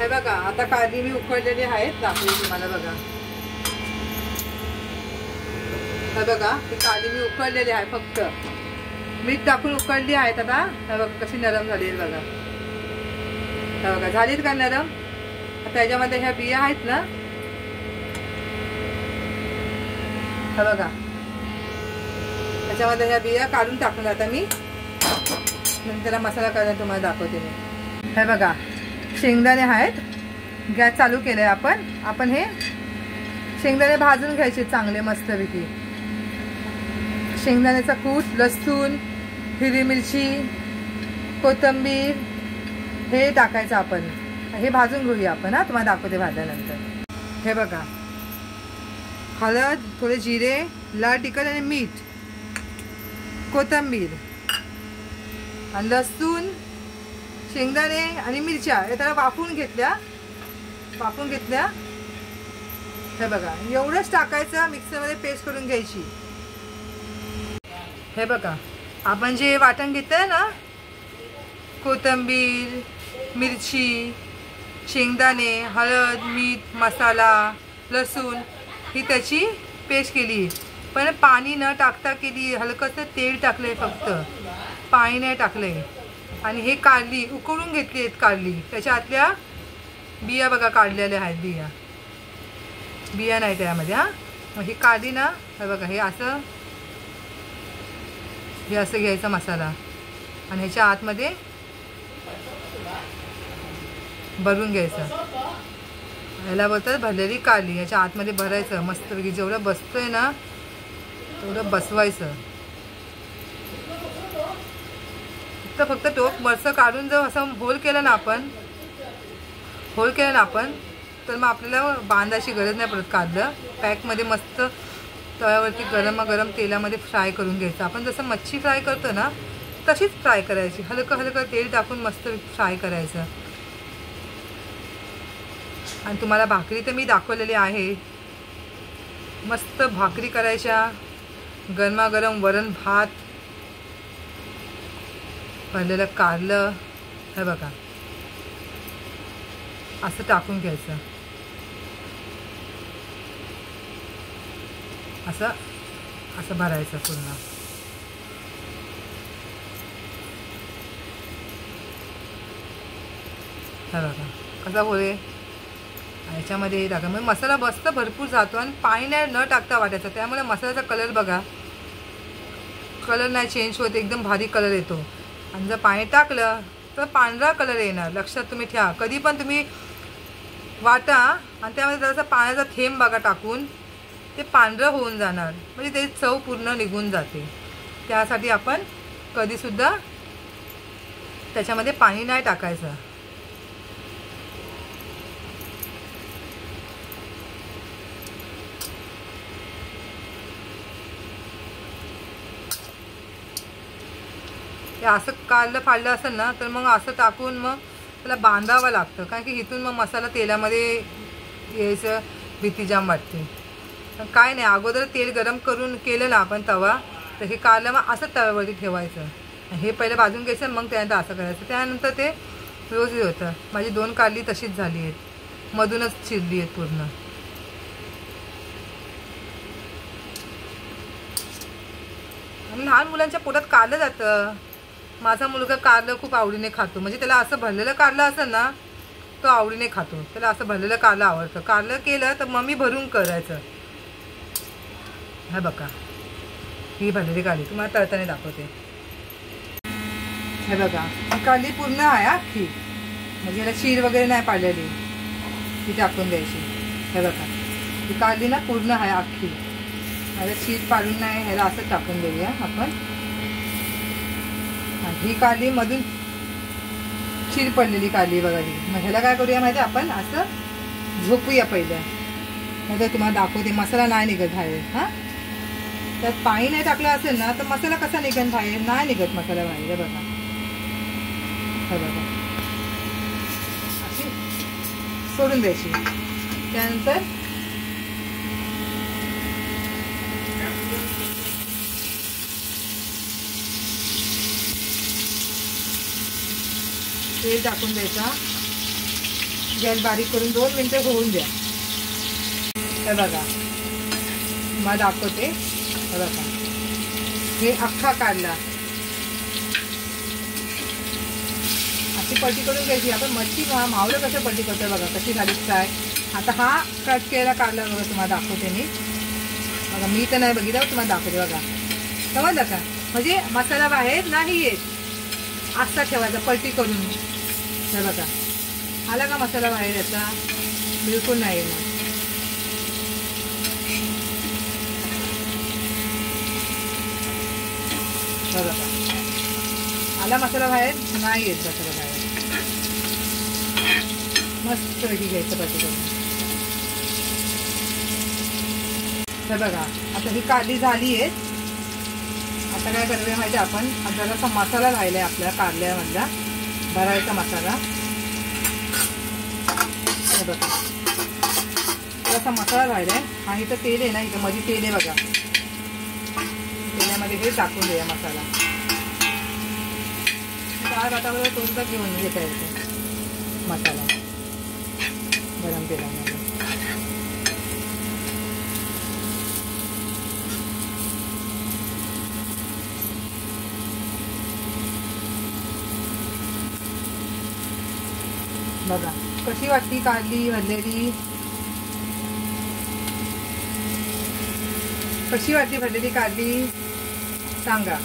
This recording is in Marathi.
हे बघा आता कारली मी उकडलेली आहेत, दाखवली तुम्हाला बघा. हे बघा ही कारली मी उकडलेली आहे, फक्त मीठ टाकून उकडली आहेत. आता हे बघा कशी नरम झाली आहे बघा. हे बघा झालीत का नरम. आता याच्यामध्ये ह्या बिया आहेत ना, हे बघा त्याच्यामध्ये ह्या बिया काढून टाकून आता मी नंतर मसाला करायला तुम्हाला दाखवते मी. हे बघा शेंगदाणे आहेत, गॅस चालू केलाय आपण हे शेंगदाणे भाजून घ्यायचे चांगले मस्तपैकी. शेंगदाण्याचा कूट, लसूण, हिरवी मिरची, कोथिंबीर हे टाकायचं आपण. हे भाजून घेऊया आपण. हा तुम्हाला दाखवते भाजल्यानंतर. हे बघा हळद, थोडे जिरे, लाल तिखट आणि मीठ, कोथिंबीर आणि लसूण, शेंगदाणे आणि मिरच्या हे त्याला वाफवून घेतल्या. हे बघा एवढंच टाकायचं, मिक्सरमध्ये पेस्ट करून घ्यायची. हे बघा आपण जे वाटण घेतलंय ना, कोथिंबीर, मिरची, शेंगदाणे, हळद, मीठ, मसाला, लसूण ही त्याची पेस्ट केली. पण पाणी न टाकता केली, हलकंसं तेल टाकलंय, फक्त पाणी नाही टाकलंय. आणि हे कारली उकळून घेतली आहेत कारली. त्याच्या आतल्या बिया बघा काढलेल्या आहेत, बिया नाही त्यामध्ये. हां मग ही कारली ना, हे बघा हे असं घ्यायचा मसाला आणि ह्याच्या आतमध्ये भरून घ्यायचं. ह्याला बोलतात भरलेली कारली. ह्याच्या आतमध्ये भरायचं मस्तपैकी. जेवढं बसतोय ना तेवढं बसवायचं. फक्त टोप वरचं काढून जर असं होल केलं ना आपण तर मग आपल्याला बांधायची गरज नाही पडत. कारलं पॅकमध्ये मस्त तव्यावरती गरम तेलामध्ये फ्राय करून घ्यायचं. आपण जसं मच्छी फ्राय करतो ना तशीच फ्राय करायची. हलकं तेल टाकून मस्त फ्राय करायचं. आणि तुम्हाला भाकरी तर मी दाखवलेली आहे. मस्त भाकरी करायच्या, गरमागरम वरण भात, भरलेलं कारलं हे बघा असं टाकून घ्यायचं. असं भरायचं पूर्ण. हे बघा कसा बोले ह्याच्यामध्ये टाका. मग मसाला मस्त भरपूर जातो आणि पाणी न टाकता वाटायचं. त्यामुळे मसाल्याचा कलर बघा, कलर नाही चेंज होत, एकदम भारी कलर येतो. आणि जर पाणी टाकलं तर पांढरा कलर येणार. लक्षात तुम्ही ठेवा. कधी पण तुम्ही वाटा आणि त्यामध्ये जरासा पाण्याचा थेंब बघा टाकून, ते पांढरं होऊन जाणार. म्हणजे ते चव पूर्ण निघून जाते. त्यासाठी आपण कधीसुद्धा त्याच्यामध्ये पाणी नाही टाकायचं. ते असं कारलं फाडलं असेल ना तर मग असं टाकून मग त्याला बांधावं लागतं. कारण की इथून मग मसाला तेलामध्ये यायचं भीती जाम वाटते. पण काय नाही, अगोदर तेल गरम करून केलं ना आपण तवा, तर हे कारलं मग असं तव्यावरती ठेवायचं. हे पहिलं भाजून घ्यायचं, मग त्यानंतर असं करायचं. त्यानंतर ते व्यवस्थित होतं. माझी 2 कारली तशीच झाली आहेत, मधूनच चिरली आहेत पूर्ण. आणि लहान मुलांच्या पोटात कारलं जातं. माझा मुलगा कारलं खूप आवडीने खातो. म्हणजे त्याला असं भरलेलं कारलं असेल ना तो आवडीने खातो. त्याला असं भरलेलं कारलं आवडतं. कारलं केलं तर मम्मी भरून करायचं. हा बघा ही भरलेली कारली तुम्हाला तळताना दाखवते. हे बघा ही कारली पूर्ण आहे अख्खी. म्हणजे याला चीर वगैरे नाही पाडलेली, ती टाकून द्यायची. हे बघा ही कारली ना पूर्ण आहे अख्खी. ह्याला चीर पाडून नाही, ह्याला असं टाकून देऊया आपण. ही कारली मधून चीर पडलेली कारली बघा ही. मग ह्याला काय करूया माहिती, आपण असं झोपूया पहिलं. नंतर तुम्हाला दाखवते. मसाला नाही निघत बाहेर. हां त्यात पाणी नाही टाकलं असेल ना तर मसाला कसा निघत बाहेर, नाही निघत मसाला बाहेर. बघा हे बघा अशी सोडून द्यायची. त्यानंतर तेल टाकून द्यायचा. गॅस बारीक करून 2 मिनिटं होऊन द्या. हे बघा मला दाखवते. हे बघा हे अख्खा काढला. अशी पलटी करून घ्यायची. आपण मच्छी मावलं कसं पलटी करतो बघा कशी झाली फ्राय. आता हा कट केलेला काढला बघा तुम्हाला दाखवते मी. बघा मी तर नाही बघितलं तुम्हाला दाखवते बघा. समजलं का? म्हणजे मसाला बाहेर नाही येत. असा ठेवायचा पलटी करून. हे बघा आला का मसाला बाहेर याचा? बिलकुल नाही येणार. बघा आला मसाला बाहेर नाही येत. मसाला बाहेर मस्त पैकी घ्यायचं पलटी करून. हे बघा आता ही काढली झाली आहे. आता काय करूया माहिती आपण जरासा मसाला राहिला आहे आपल्या कारल्यामधला भरायचा मसाला. हे बघा जरासा मसाला राहिला आहे. आणि इथं तेल आहे ना, इथं मध्ये तेल आहे बघा. तेलामध्ये हे टाकून द्या मसाला. डाळ भाताबरोबर तो सुद्धा घेऊन घेता येतो मसाला गरम तेलामध्ये. बघा कशी वाटली कारली भरलेली. कशी वाटली भरलेली कारली सांगा.